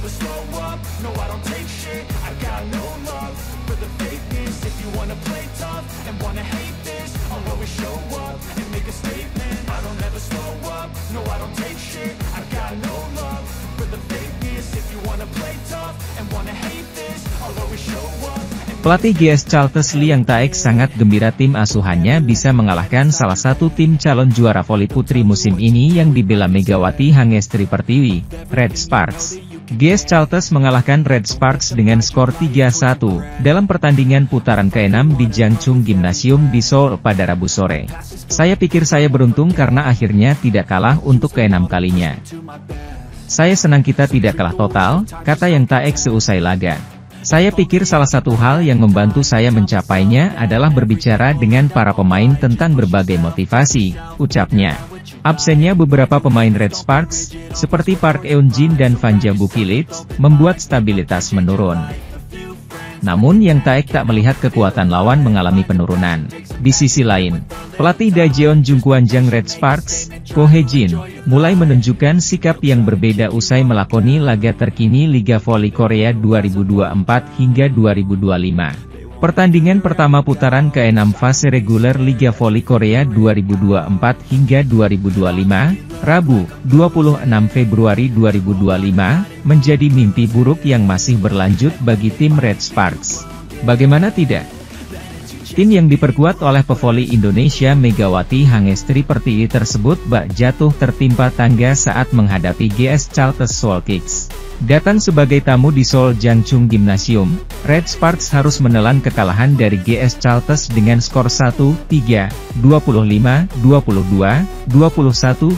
never slow up, no I don't take shit. I got no love for the fakeness. If you wanna play tough and wanna hate this, I'll always show up and make a statement. I don't ever slow up, no I don't take shit. I got no love for the fakeness. If you wanna play tough and wanna hate this, I'll always show up. Pelatih GS Chalters Liang Taek sangat gembira tim asuhannya bisa mengalahkan salah satu tim calon juara voli putri musim ini yang dibela Megawati Hangestri Pertiwi, Red Sparks. GS Chalters mengalahkan Red Sparks dengan skor 3-1 dalam pertandingan putaran ke-6 di Jangchung Gymnasium di Seoul pada Rabu sore. Saya pikir saya beruntung karena akhirnya tidak kalah untuk ke-6 kalinya. Saya senang kita tidak kalah total, kata Yang Taek seusai laga. Saya pikir salah satu hal yang membantu saya mencapainya adalah berbicara dengan para pemain tentang berbagai motivasi, ucapnya. Absennya beberapa pemain Red Sparks, seperti Park Eun-jin dan Vanja Bukilit, membuat stabilitas menurun. Namun Yang Taek tak melihat kekuatan lawan mengalami penurunan. Di sisi lain, pelatih Daejeon Jungkwanjang Red Sparks, Ko Hae-jin, mulai menunjukkan sikap yang berbeda usai melakoni laga terkini Liga Voli Korea 2024 hingga 2025. Pertandingan pertama putaran ke-6 fase reguler Liga Voli Korea 2024 hingga 2025, Rabu, 26 Februari 2025, menjadi mimpi buruk yang masih berlanjut bagi tim Red Sparks. Bagaimana tidak? Tim yang diperkuat oleh pevoli Indonesia Megawati Hangestri Pertiwi tersebut bak jatuh tertimpa tangga saat menghadapi GS Chalters Seoul Kicks. Datang sebagai tamu di Seoul Jangchung Gymnasium, Red Sparks harus menelan kekalahan dari GS Chalters dengan skor 1-3, 25-22, 21-25,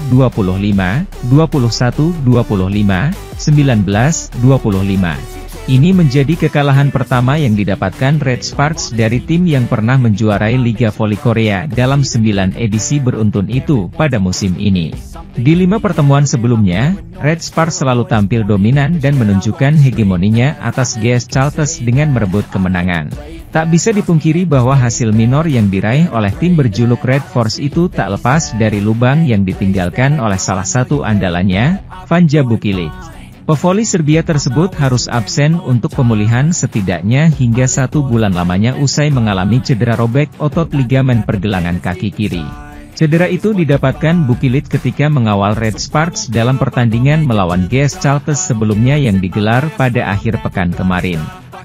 21-25, 19-25. Ini menjadi kekalahan pertama yang didapatkan Red Sparks dari tim yang pernah menjuarai Liga Voli Korea dalam 9 edisi beruntun itu pada musim ini. Di 5 pertemuan sebelumnya, Red Sparks selalu tampil dominan dan menunjukkan hegemoninya atas GS Chalters dengan merebut kemenangan. Tak bisa dipungkiri bahwa hasil minor yang diraih oleh tim berjuluk Red Force itu tak lepas dari lubang yang ditinggalkan oleh salah satu andalannya, Vanja Bukilit. Pevoli Serbia tersebut harus absen untuk pemulihan setidaknya hingga 1 bulan lamanya usai mengalami cedera robek otot ligamen pergelangan kaki kiri. Cedera itu didapatkan Bukilit ketika mengawal Red Sparks dalam pertandingan melawan GS Chalters sebelumnya yang digelar pada akhir pekan kemarin.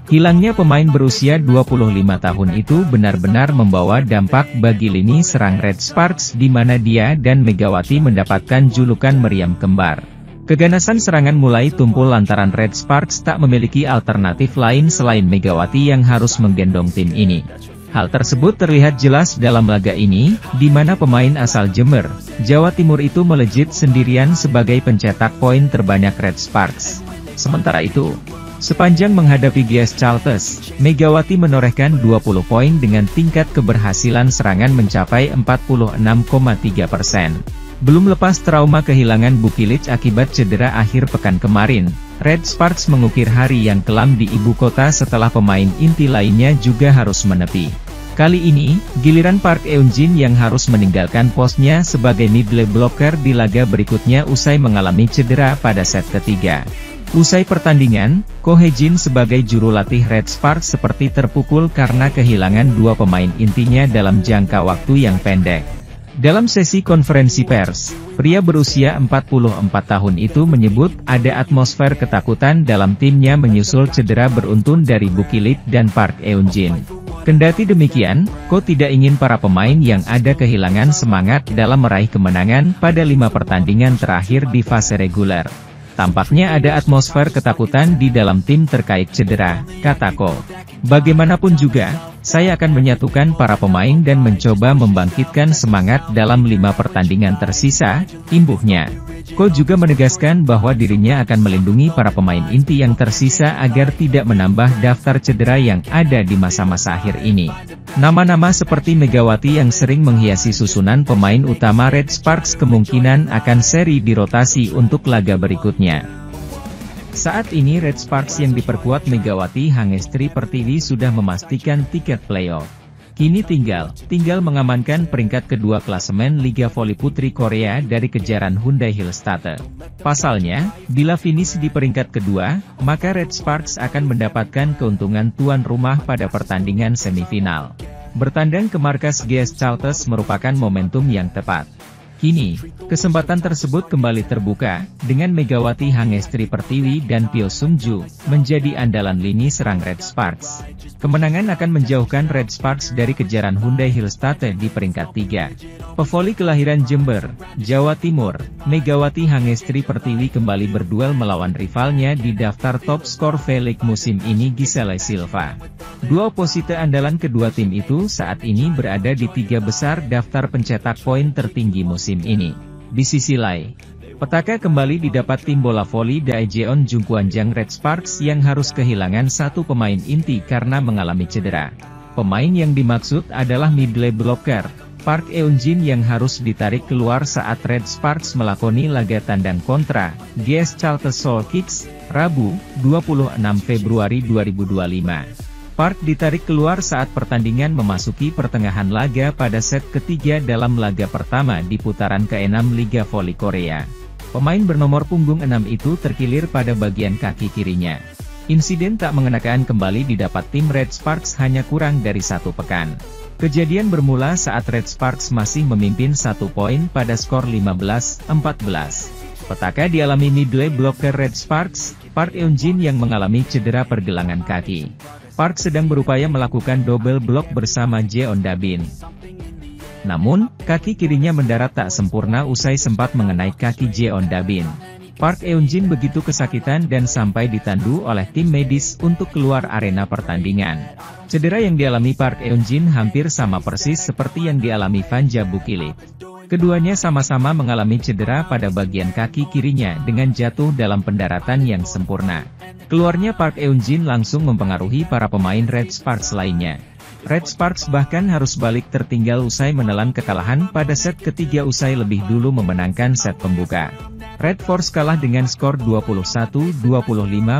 Hilangnya pemain berusia 25 tahun itu benar-benar membawa dampak bagi lini serang Red Sparks di mana dia dan Megawati mendapatkan julukan meriam kembar. Keganasan serangan mulai tumpul lantaran Red Sparks tak memiliki alternatif lain selain Megawati yang harus menggendong tim ini. Hal tersebut terlihat jelas dalam laga ini, di mana pemain asal Jember, Jawa Timur itu melejit sendirian sebagai pencetak poin terbanyak Red Sparks. Sementara itu, sepanjang menghadapi GS Chalters, Megawati menorehkan 20 poin dengan tingkat keberhasilan serangan mencapai 46,3%. Belum lepas trauma kehilangan Bukilit akibat cedera akhir pekan kemarin, Red Sparks mengukir hari yang kelam di ibu kota setelah pemain inti lainnya juga harus menepi. Kali ini, giliran Park Eun-jin yang harus meninggalkan posnya sebagai middle blocker di laga berikutnya usai mengalami cedera pada set ketiga. Usai pertandingan, Ko Hae-jin sebagai juru latih Red Sparks seperti terpukul karena kehilangan 2 pemain intinya dalam jangka waktu yang pendek. Dalam sesi konferensi pers, pria berusia 44 tahun itu menyebut ada atmosfer ketakutan dalam timnya menyusul cedera beruntun dari Bukilit dan Park Eun-jin. Kendati demikian, Ko tidak ingin para pemain yang ada kehilangan semangat dalam meraih kemenangan pada 5 pertandingan terakhir di fase reguler. Tampaknya ada atmosfer ketakutan di dalam tim terkait cedera, kata Ko. Bagaimanapun juga, saya akan menyatukan para pemain dan mencoba membangkitkan semangat dalam 5 pertandingan tersisa, imbuhnya. Ko juga menegaskan bahwa dirinya akan melindungi para pemain inti yang tersisa agar tidak menambah daftar cedera yang ada di masa-masa akhir ini. Nama-nama seperti Megawati yang sering menghiasi susunan pemain utama Red Sparks kemungkinan akan seri dirotasi untuk laga berikutnya. Saat ini Red Sparks yang diperkuat Megawati Hangestri Pertiwi sudah memastikan tiket playoff. Kini tinggal mengamankan peringkat kedua klasemen Liga Voli Putri Korea dari kejaran Hyundai Hillstatte. Pasalnya, bila finish di peringkat kedua, maka Red Sparks akan mendapatkan keuntungan tuan rumah pada pertandingan semifinal. Bertandang ke markas GS Chalters merupakan momentum yang tepat. Kini, kesempatan tersebut kembali terbuka, dengan Megawati Hangestri Pertiwi dan Pyo Sung-ju, menjadi andalan lini serang Red Sparks. Kemenangan akan menjauhkan Red Sparks dari kejaran Hyundai Hillstatte di peringkat 3. Pevoli kelahiran Jember, Jawa Timur, Megawati Hangestri Pertiwi kembali berduel melawan rivalnya di daftar top skor V-League musim ini Giselle Silva. Dua oposite andalan kedua tim itu saat ini berada di 3 besar daftar pencetak poin tertinggi musim ini. Di sisi lain, petaka kembali didapat tim bola voli Daejeon Jungkwanjang Red Sparks yang harus kehilangan satu pemain inti karena mengalami cedera. Pemain yang dimaksud adalah middle blocker Park Eun-jin yang harus ditarik keluar saat Red Sparks melakoni laga tandang kontra GS Chalters Seoul Kicks, Rabu, 26 Februari 2025. Park ditarik keluar saat pertandingan memasuki pertengahan laga pada set ketiga dalam laga pertama di putaran ke-6 Liga Voli Korea. Pemain bernomor punggung 6 itu terkilir pada bagian kaki kirinya. Insiden tak mengenakan kembali didapat tim Red Sparks hanya kurang dari 1 pekan. Kejadian bermula saat Red Sparks masih memimpin 1 poin pada skor 15-14. Petaka dialami middle blocker Red Sparks, Park Eun-jin yang mengalami cedera pergelangan kaki. Park sedang berupaya melakukan double block bersama Jeon Da-bin. Namun, kaki kirinya mendarat tak sempurna usai sempat mengenai kaki Jeon Da-bin. Park Eun-jin begitu kesakitan dan sampai ditandu oleh tim medis untuk keluar arena pertandingan. Cedera yang dialami Park Eun-jin hampir sama persis seperti yang dialami Vanja Bukilit. Keduanya sama-sama mengalami cedera pada bagian kaki kirinya dengan jatuh dalam pendaratan yang sempurna. Keluarnya Park Eun-jin langsung mempengaruhi para pemain Red Sparks lainnya. Red Sparks bahkan harus balik tertinggal usai menelan kekalahan pada set ketiga usai lebih dulu memenangkan set pembuka. Red Force kalah dengan skor 21-25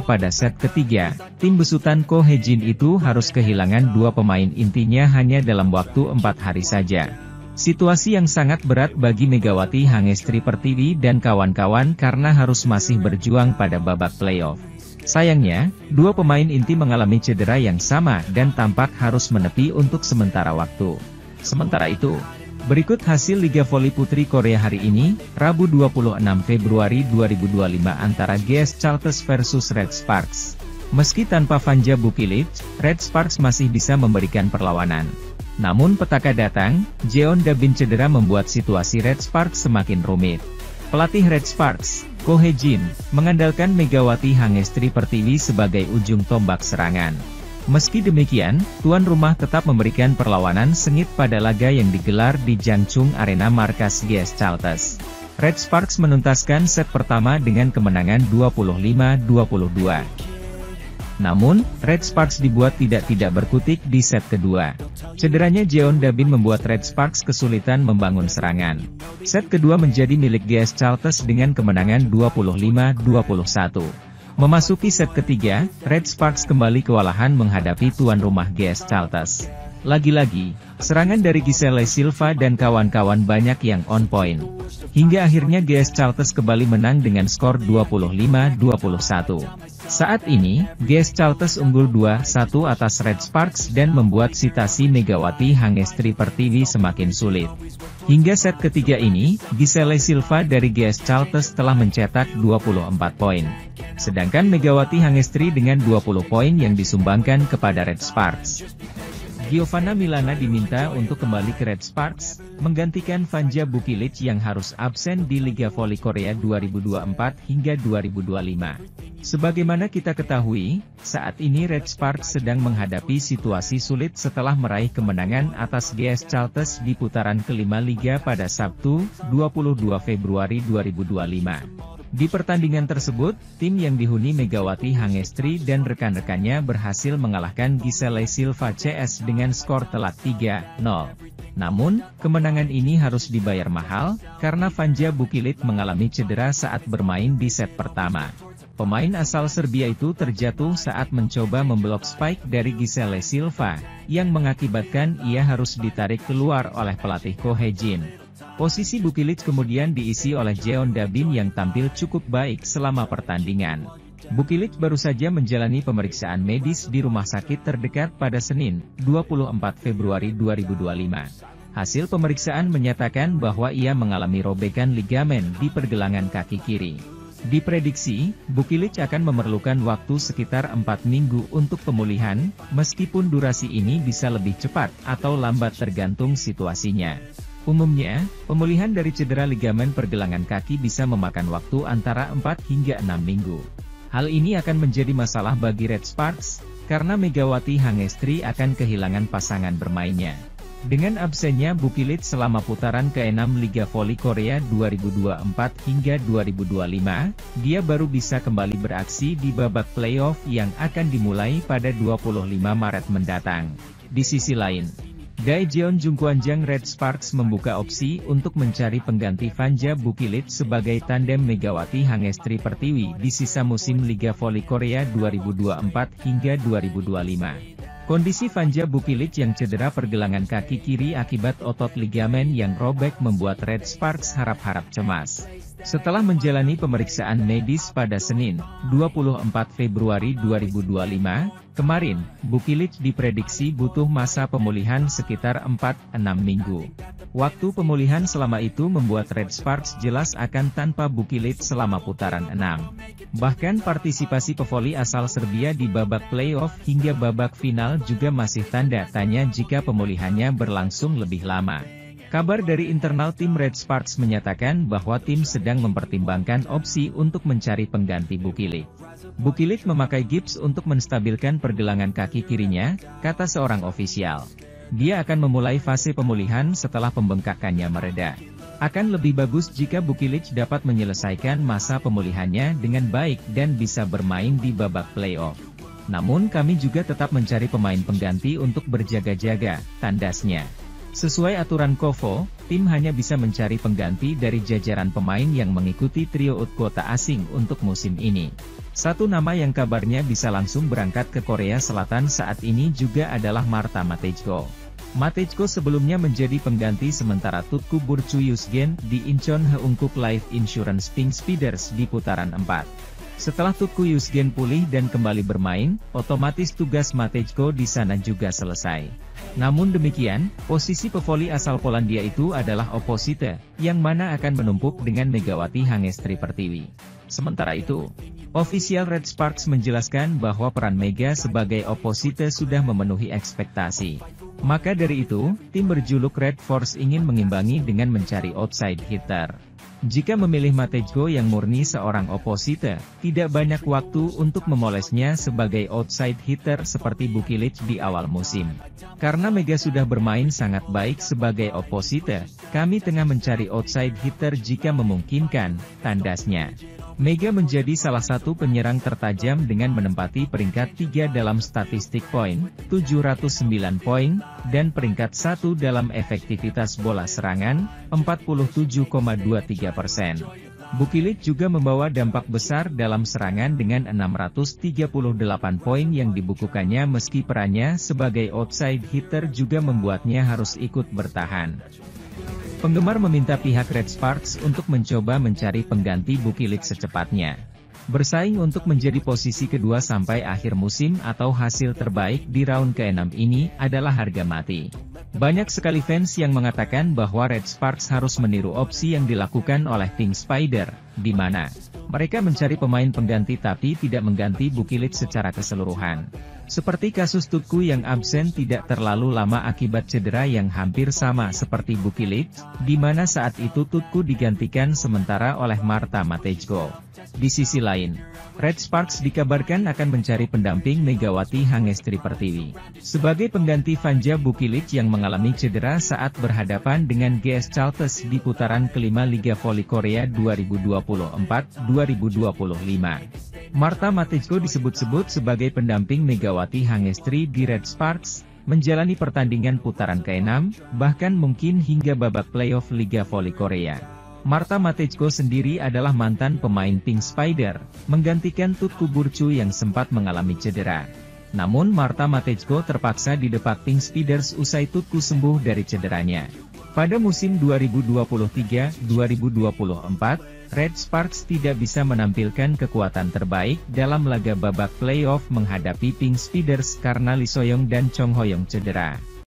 pada set ketiga. Tim besutan Ko Hye-jin itu harus kehilangan 2 pemain intinya hanya dalam waktu 4 hari saja. Situasi yang sangat berat bagi Megawati Hangestri Pertiwi dan kawan-kawan karena harus masih berjuang pada babak playoff. Sayangnya, 2 pemain inti mengalami cedera yang sama dan tampak harus menepi untuk sementara waktu. Sementara itu, berikut hasil Liga Voli Putri Korea hari ini, Rabu 26 Februari 2025 antara GS Chalters versus Red Sparks. Meski tanpa Vanja Bukilit, Red Sparks masih bisa memberikan perlawanan. Namun petaka datang, Jeon Da-bin cedera membuat situasi Red Sparks semakin rumit. Pelatih Red Sparks, Ko Hye-jin, mengandalkan Megawati Hangestri Pertiwi sebagai ujung tombak serangan. Meski demikian, tuan rumah tetap memberikan perlawanan sengit pada laga yang digelar di Jangchung Arena markas GS Chalters. Red Sparks menuntaskan set pertama dengan kemenangan 25-22. Namun, Red Sparks dibuat tidak berkutik di set kedua. Cederanya Jeon Da-bin membuat Red Sparks kesulitan membangun serangan. Set kedua menjadi milik GS Chalters dengan kemenangan 25-21. Memasuki set ketiga, Red Sparks kembali kewalahan menghadapi tuan rumah GS Chalters. Lagi-lagi, serangan dari Giselle Silva dan kawan-kawan banyak yang on point. Hingga akhirnya GS Chalters kembali menang dengan skor 25-21. Saat ini, GS Chalters unggul 2-1 atas Red Sparks dan membuat situasi Megawati Hangestri Pertiwi semakin sulit. Hingga set ketiga ini, Giselle Silva dari GS Chalters telah mencetak 24 poin. Sedangkan Megawati Hangestri dengan 20 poin yang disumbangkan kepada Red Sparks. Giovanna Milana diminta untuk kembali ke Red Sparks, menggantikan Vanja Bukilit yang harus absen di Liga Voli Korea 2024 hingga 2025. Sebagaimana kita ketahui, saat ini Red Sparks sedang menghadapi situasi sulit setelah meraih kemenangan atas GS Chalters di putaran kelima Liga pada Sabtu, 22 Februari 2025. Di pertandingan tersebut, tim yang dihuni Megawati Hangestri dan rekan-rekannya berhasil mengalahkan Giselle Silva CS dengan skor telak 3-0. Namun, kemenangan ini harus dibayar mahal, karena Vanja Bukilit mengalami cedera saat bermain di set pertama. Pemain asal Serbia itu terjatuh saat mencoba memblok spike dari Gisele Silva, yang mengakibatkan ia harus ditarik keluar oleh pelatih Ko He-jin. Posisi Bukilic kemudian diisi oleh Jeon Da-bin yang tampil cukup baik selama pertandingan. Bukilic baru saja menjalani pemeriksaan medis di rumah sakit terdekat pada Senin, 24 Februari 2025. Hasil pemeriksaan menyatakan bahwa ia mengalami robekan ligamen di pergelangan kaki kiri. Diprediksi, Bukilic akan memerlukan waktu sekitar 4 minggu untuk pemulihan, meskipun durasi ini bisa lebih cepat atau lambat tergantung situasinya. Umumnya, pemulihan dari cedera ligamen pergelangan kaki bisa memakan waktu antara 4 hingga 6 minggu. Hal ini akan menjadi masalah bagi Red Sparks, karena Megawati Hangestri akan kehilangan pasangan bermainnya. Dengan absennya Bukilic selama putaran ke-6 Liga Voli Korea 2024 hingga 2025, dia baru bisa kembali beraksi di babak playoff yang akan dimulai pada 25 Maret mendatang. Di sisi lain, Daejeon Jungkwanjang Red Sparks membuka opsi untuk mencari pengganti Vanja Bukilic sebagai tandem Megawati Hangestri Pertiwi di sisa musim Liga Voli Korea 2024 hingga 2025. Kondisi Vanja Bukilic yang cedera pergelangan kaki kiri akibat otot ligamen yang robek membuat Red Sparks harap-harap cemas. Setelah menjalani pemeriksaan medis pada Senin, 24 Februari 2025, kemarin, Bukilic diprediksi butuh masa pemulihan sekitar 4-6 minggu. Waktu pemulihan selama itu membuat Red Sparks jelas akan tanpa Bukilic selama putaran 6. Bahkan partisipasi pevoli asal Serbia di babak playoff hingga babak final juga masih tanda tanya jika pemulihannya berlangsung lebih lama. Kabar dari internal tim Red Sparks menyatakan bahwa tim sedang mempertimbangkan opsi untuk mencari pengganti Bukilic. Bukilic memakai gips untuk menstabilkan pergelangan kaki kirinya, kata seorang ofisial. Dia akan memulai fase pemulihan setelah pembengkakannya mereda. Akan lebih bagus jika Bukilic dapat menyelesaikan masa pemulihannya dengan baik dan bisa bermain di babak playoff. Namun kami juga tetap mencari pemain pengganti untuk berjaga-jaga, tandasnya. Sesuai aturan KOFO, tim hanya bisa mencari pengganti dari jajaran pemain yang mengikuti trio kuota asing untuk musim ini. Satu nama yang kabarnya bisa langsung berangkat ke Korea Selatan saat ini juga adalah Marta Matejko. Matejko sebelumnya menjadi pengganti sementara Tutku Burcu-Yusgen di Incheon Heungkuk Life Insurance Pink Speeders di putaran 4. Setelah Tutku Yusgen pulih dan kembali bermain, otomatis tugas Matejko di sana juga selesai. Namun demikian, posisi pevoli asal Polandia itu adalah Oposite, yang mana akan menumpuk dengan Megawati Hangestri Pertiwi. Sementara itu, ofisial Red Sparks menjelaskan bahwa peran Mega sebagai Oposite sudah memenuhi ekspektasi. Maka dari itu, tim berjuluk Red Force ingin mengimbangi dengan mencari outside hitter. Jika memilih Matejko yang murni seorang Oposite, tidak banyak waktu untuk memolesnya sebagai outside hitter seperti Bukilic di awal musim. Karena Mega sudah bermain sangat baik sebagai Oposite, kami tengah mencari outside hitter jika memungkinkan, tandasnya. Mega menjadi salah satu penyerang tertajam dengan menempati peringkat 3 dalam statistik poin, 709 poin, dan peringkat 1 dalam efektivitas bola serangan, 47,23%. Bukilic juga membawa dampak besar dalam serangan dengan 638 poin yang dibukukannya meski perannya sebagai outside hitter juga membuatnya harus ikut bertahan. Penggemar meminta pihak Red Sparks untuk mencoba mencari pengganti Bukilic secepatnya. Bersaing untuk menjadi posisi kedua sampai akhir musim atau hasil terbaik di round ke-6 ini adalah harga mati. Banyak sekali fans yang mengatakan bahwa Red Sparks harus meniru opsi yang dilakukan oleh Pink Spider, di mana mereka mencari pemain pengganti tapi tidak mengganti Bukilic secara keseluruhan. Seperti kasus Tutku yang absen tidak terlalu lama akibat cedera yang hampir sama seperti Bukilic, di mana saat itu Tutku digantikan sementara oleh Marta Matejko. Di sisi lain, Red Sparks dikabarkan akan mencari pendamping Megawati Hangestri Pertiwi sebagai pengganti Vanja Bukilic yang mengalami cedera saat berhadapan dengan GS Chalters di putaran kelima Liga Voli Korea 2024-2025. Marta Matejko disebut-sebut sebagai pendamping Megawati Hangestri di Red Sparks, menjalani pertandingan putaran ke-6, bahkan mungkin hingga babak playoff Liga Voli Korea. Marta Matejko sendiri adalah mantan pemain Pink Spider, menggantikan Tutku Burcu yang sempat mengalami cedera. Namun Marta Matejko terpaksa didepak Pink Spiders usai Tutku sembuh dari cederanya. Pada musim 2023-2024, Red Sparks tidak bisa menampilkan kekuatan terbaik dalam laga babak playoff menghadapi Pink Spiders karena Lee Soyoung dan Chong Hoyong cedera.